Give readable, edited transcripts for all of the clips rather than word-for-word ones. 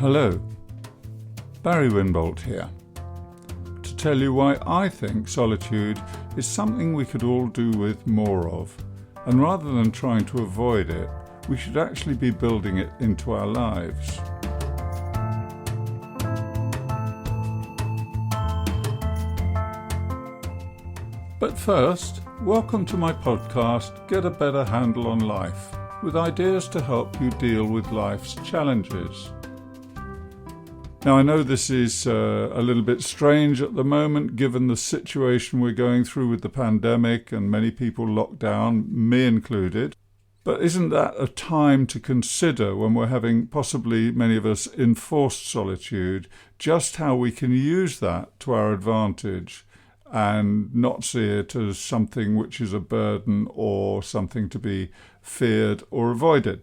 Hello, Barry Winbolt here, to tell you why I think solitude is something we could all do with more of, and rather than trying to avoid it, we should actually be building it into our lives. But first, welcome to my podcast, Get a Better Handle on Life, with ideas to help you deal with life's challenges. Now, I know this is a little bit strange at the moment, given the situation we're going through with the pandemic and many people locked down, me included. But isn't that a time to consider when we're having, possibly many of us, enforced solitude, just how we can use that to our advantage and not see it as something which is a burden or something to be feared or avoided?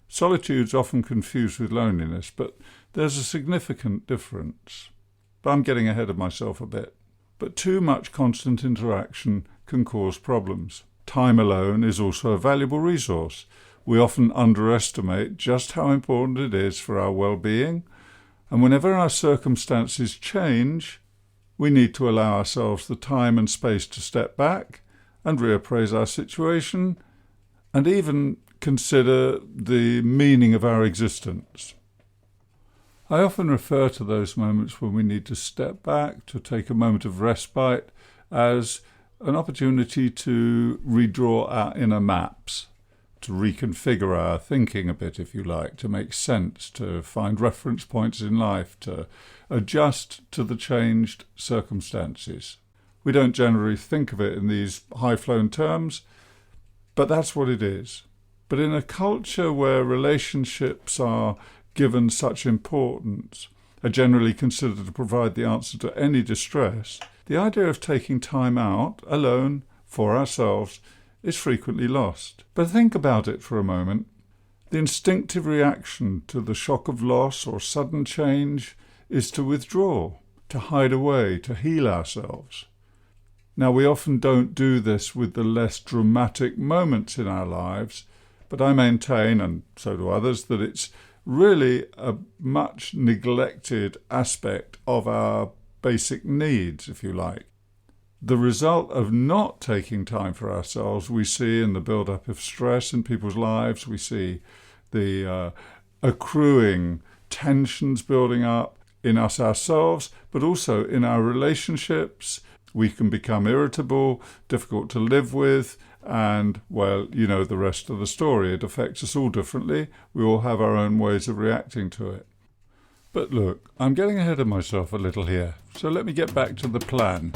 Solitude's often confused with loneliness, but there's a significant difference. But I'm getting ahead of myself a bit. But too much constant interaction can cause problems. Time alone is also a valuable resource. We often underestimate just how important it is for our well-being, and whenever our circumstances change, we need to allow ourselves the time and space to step back and reappraise our situation, and even consider the meaning of our existence. I often refer to those moments when we need to step back, to take a moment of respite, as an opportunity to redraw our inner maps, to reconfigure our thinking a bit, if you like, to make sense, to find reference points in life, to adjust to the changed circumstances. We don't generally think of it in these high-flown terms, but that's what it is. But in a culture where relationships are given such importance, are generally considered to provide the answer to any distress, the idea of taking time out, alone, for ourselves, is frequently lost. But think about it for a moment. The instinctive reaction to the shock of loss or sudden change is to withdraw, to hide away, to heal ourselves. Now, we often don't do this with the less dramatic moments in our lives, but I maintain, and so do others, that it's really a much neglected aspect of our basic needs, if you like. The result of not taking time for ourselves we see in the build-up of stress in people's lives. We see the accruing tensions building up in us ourselves, but also in our relationships. We can become irritable, difficult to live with, and, well, you know the rest of the story. It affects us all differently. We all have our own ways of reacting to it. But look, I'm getting ahead of myself a little here, so let me get back to the plan.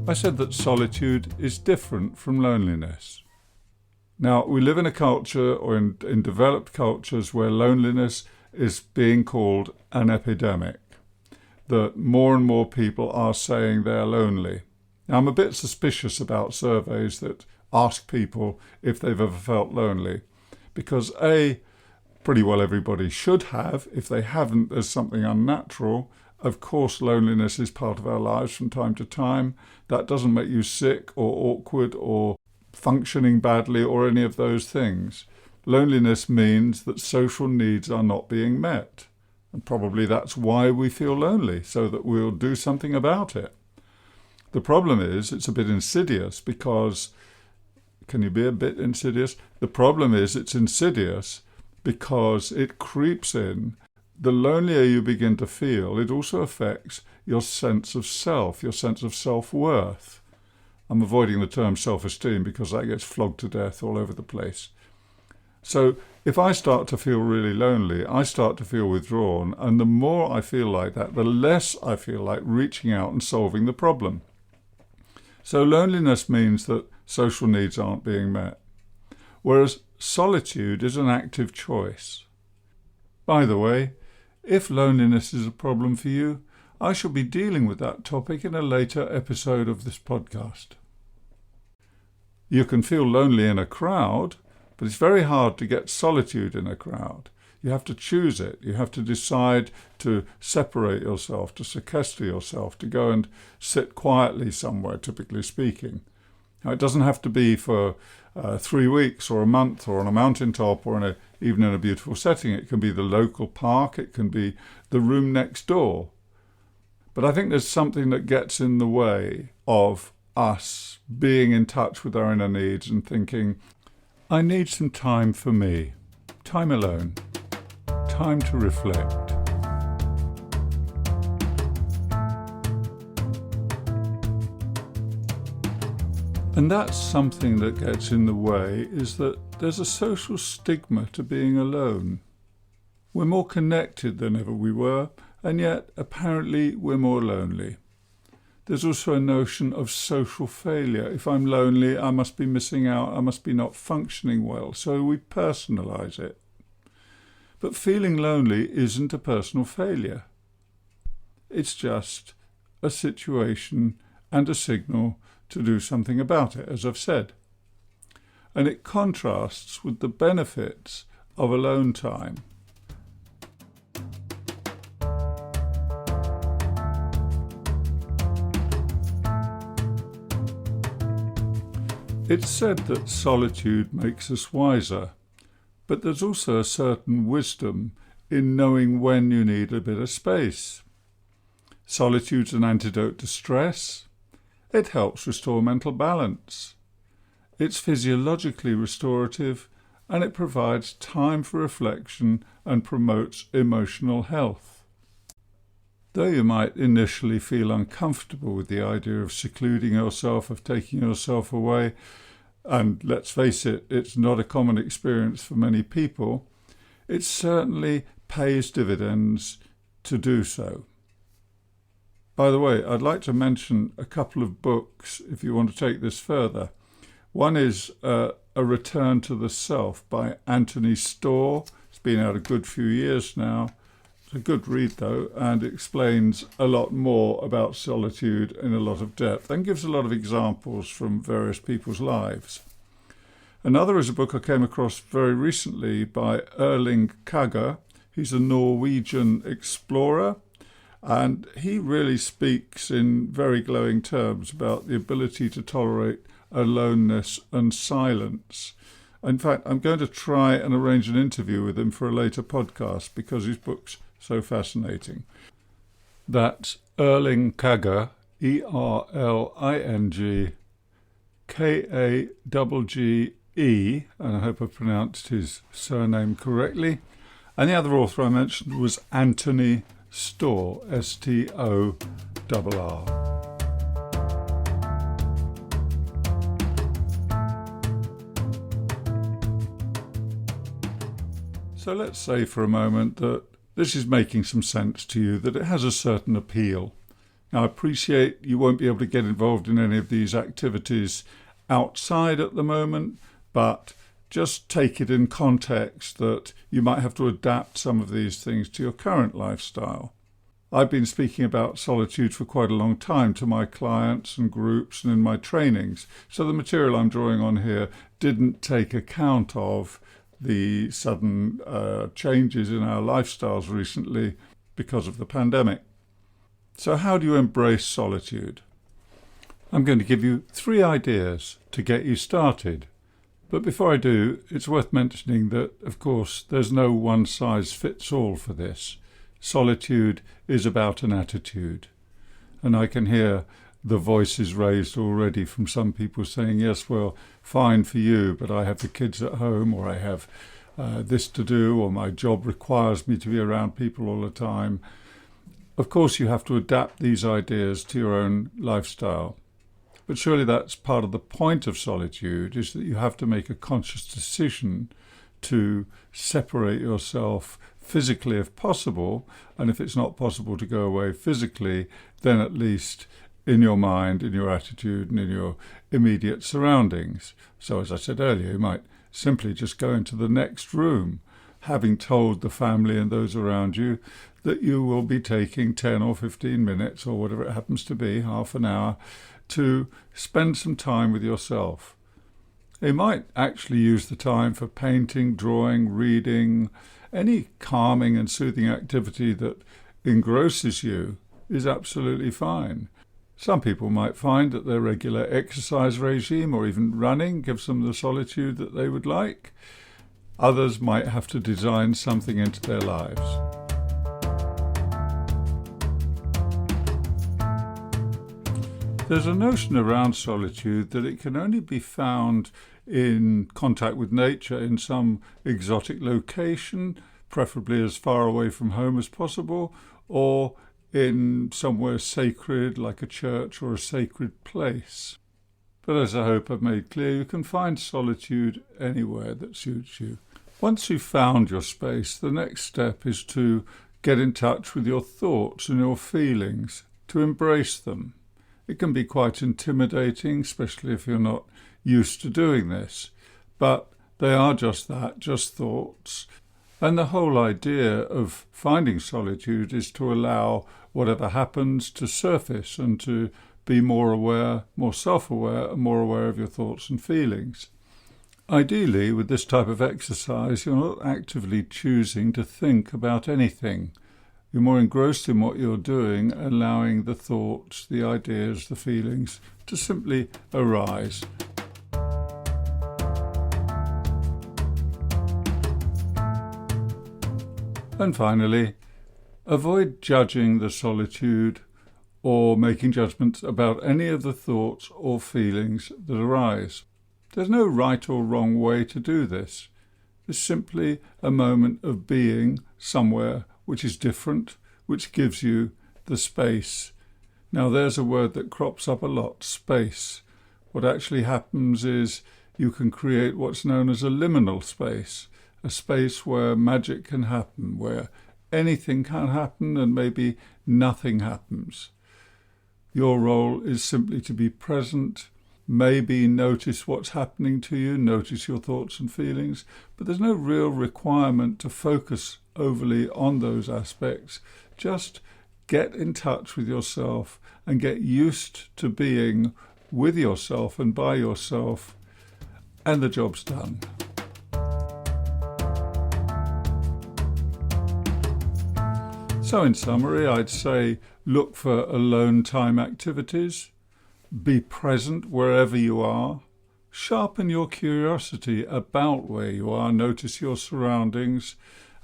I said that solitude is different from loneliness. Now, we live in a culture, or in developed cultures, where loneliness is being called an epidemic, that more and more people are saying they're lonely. Now, I'm a bit suspicious about surveys that ask people if they've ever felt lonely, because A, pretty well everybody should have. If they haven't, there's something unnatural. Of course, loneliness is part of our lives from time to time. That doesn't make you sick or awkward or functioning badly or any of those things. Loneliness means that social needs are not being met. And probably that's why we feel lonely, so that we'll do something about it. The problem is it's a bit insidious because, can you be a bit insidious? The problem is it's insidious because it creeps in. The lonelier you begin to feel, it also affects your sense of self, your sense of self-worth. I'm avoiding the term self-esteem because that gets flogged to death all over the place. So if I start to feel really lonely, I start to feel withdrawn, and the more I feel like that, the less I feel like reaching out and solving the problem. So loneliness means that social needs aren't being met, whereas solitude is an active choice. By the way, if loneliness is a problem for you, I shall be dealing with that topic in a later episode of this podcast. You can feel lonely in a crowd, but it's very hard to get solitude in a crowd. You have to choose it. You have to decide to separate yourself, to sequester yourself, to go and sit quietly somewhere, typically speaking. Now, it doesn't have to be for 3 weeks or a month or on a mountaintop or even in a beautiful setting. It can be the local park. It can be the room next door. But I think there's something that gets in the way of us being in touch with our inner needs and thinking, I need some time for me, time alone, time to reflect. And that's something that gets in the way, is that there's a social stigma to being alone. We're more connected than ever we were, and yet apparently we're more lonely. There's also a notion of social failure. If I'm lonely, I must be missing out, I must be not functioning well, so we personalise it. But feeling lonely isn't a personal failure. It's just a situation and a signal to do something about it, as I've said. And it contrasts with the benefits of alone time. It's said that solitude makes us wiser, but there's also a certain wisdom in knowing when you need a bit of space. Solitude's an antidote to stress. It helps restore mental balance. It's physiologically restorative, and it provides time for reflection and promotes emotional health. Though you might initially feel uncomfortable with the idea of secluding yourself, of taking yourself away, and let's face it, it's not a common experience for many people, it certainly pays dividends to do so. By the way, I'd like to mention a couple of books if you want to take this further. One is A Return to the Self by Anthony Storr. It's been out a good few years now. It's a good read, though, and explains a lot more about solitude in a lot of depth and gives a lot of examples from various people's lives. Another is a book I came across very recently by Erling Kagge. He's a Norwegian explorer, and he really speaks in very glowing terms about the ability to tolerate aloneness and silence. In fact, I'm going to try and arrange an interview with him for a later podcast because his book's so fascinating. That's Erling Kagge, Erling Kagge, and I hope I pronounced his surname correctly. And the other author I mentioned was Anthony Storr, Storr. So let's say for a moment that this is making some sense to you, that it has a certain appeal. Now, I appreciate you won't be able to get involved in any of these activities outside at the moment, but just take it in context that you might have to adapt some of these things to your current lifestyle. I've been speaking about solitude for quite a long time to my clients and groups and in my trainings, so the material I'm drawing on here didn't take account of the sudden changes in our lifestyles recently because of the pandemic. So how do you embrace solitude? I'm going to give you 3 ideas to get you started. But before I do, it's worth mentioning that, of course, there's no one-size-fits-all for this. Solitude is about an attitude. And I can hear the voices raised already from some people saying, yes, well, fine for you, but I have the kids at home, or I have this to do, or my job requires me to be around people all the time. Of course, you have to adapt these ideas to your own lifestyle. But surely that's part of the point of solitude, is that you have to make a conscious decision to separate yourself physically if possible, and if it's not possible to go away physically, then at least in your mind, in your attitude, and in your immediate surroundings. So as I said earlier, you might simply just go into the next room, having told the family and those around you that you will be taking 10 or 15 minutes, or whatever it happens to be, half an hour, to spend some time with yourself. You might actually use the time for painting, drawing, reading. Any calming and soothing activity that engrosses you is absolutely fine. Some people might find that their regular exercise regime or even running gives them the solitude that they would like. Others might have to design something into their lives. There's a notion around solitude that it can only be found in contact with nature in some exotic location, preferably as far away from home as possible, or in somewhere sacred like a church or a sacred place. But as I hope I've made clear, you can find solitude anywhere that suits you. Once you've found your space, the next step is to get in touch with your thoughts and your feelings, to embrace them. It can be quite intimidating, especially if you're not used to doing this, but they are just that, just thoughts. And the whole idea of finding solitude is to allow whatever happens to surface and to be more aware, more self-aware, and more aware of your thoughts and feelings. Ideally, with this type of exercise, you're not actively choosing to think about anything. You're more engrossed in what you're doing, allowing the thoughts, the ideas, the feelings to simply arise. And finally, avoid judging the solitude or making judgments about any of the thoughts or feelings that arise. There's no right or wrong way to do this. It's simply a moment of being somewhere which is different, which gives you the space. Now there's a word that crops up a lot, space. What actually happens is you can create what's known as a liminal space, a space where magic can happen, where anything can happen and maybe nothing happens. Your role is simply to be present, maybe notice what's happening to you, notice your thoughts and feelings, but there's no real requirement to focus overly on those aspects. Just get in touch with yourself and get used to being with yourself and by yourself, and the job's done. So in summary, I'd say look for alone time activities, be present wherever you are, sharpen your curiosity about where you are, notice your surroundings,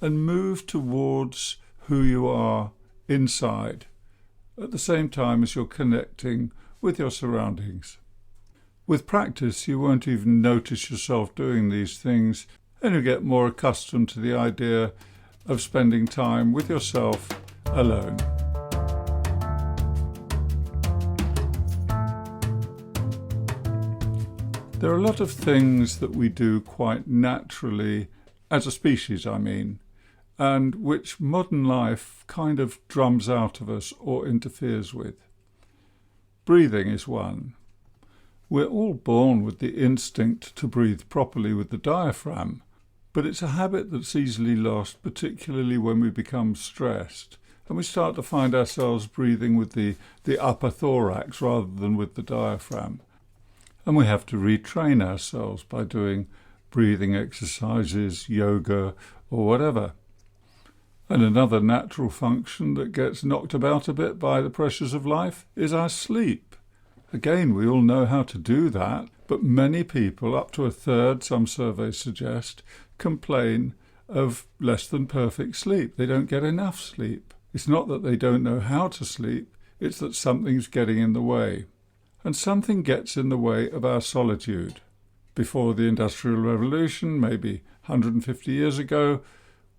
and move towards who you are inside, at the same time as you're connecting with your surroundings. With practice, you won't even notice yourself doing these things, and you get more accustomed to the idea of spending time with yourself alone. There are a lot of things that we do quite naturally, as a species I mean, and which modern life kind of drums out of us or interferes with. Breathing is one. We're all born with the instinct to breathe properly with the diaphragm, but it's a habit that's easily lost, particularly when we become stressed, and we start to find ourselves breathing with the upper thorax rather than with the diaphragm. And we have to retrain ourselves by doing breathing exercises, yoga, or whatever. And another natural function that gets knocked about a bit by the pressures of life is our sleep. Again, we all know how to do that, but many people, up to a third, some surveys suggest, complain of less than perfect sleep. They don't get enough sleep. It's not that they don't know how to sleep, it's that something's getting in the way. And something gets in the way of our solitude. Before the Industrial Revolution, maybe 150 years ago,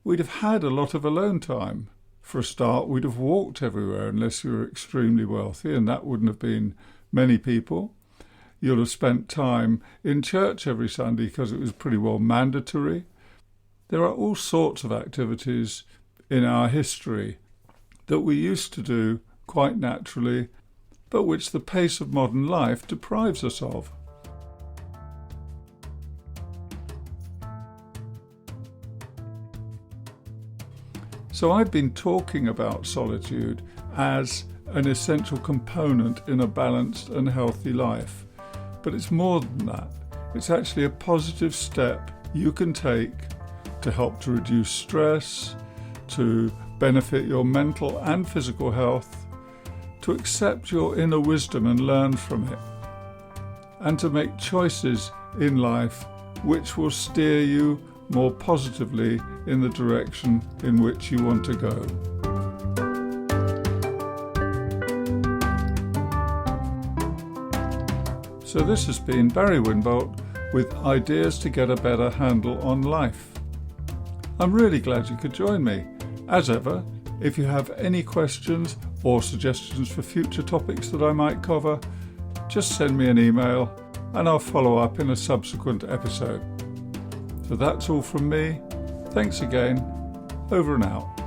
we'd have had a lot of alone time. For a start, we'd have walked everywhere unless you were extremely wealthy, and that wouldn't have been many people. You'll have spent time in church every Sunday because it was pretty well mandatory. There are all sorts of activities in our history that we used to do quite naturally, but which the pace of modern life deprives us of. So I've been talking about solitude as an essential component in a balanced and healthy life. But it's more than that. It's actually a positive step you can take to help to reduce stress, to benefit your mental and physical health, to accept your inner wisdom and learn from it, and to make choices in life which will steer you more positively in the direction in which you want to go. So this has been Barry Winbolt with ideas to get a better handle on life. I'm really glad you could join me. As ever, if you have any questions or suggestions for future topics that I might cover, just send me an email and I'll follow up in a subsequent episode. So that's all from me. Thanks again. Over and out.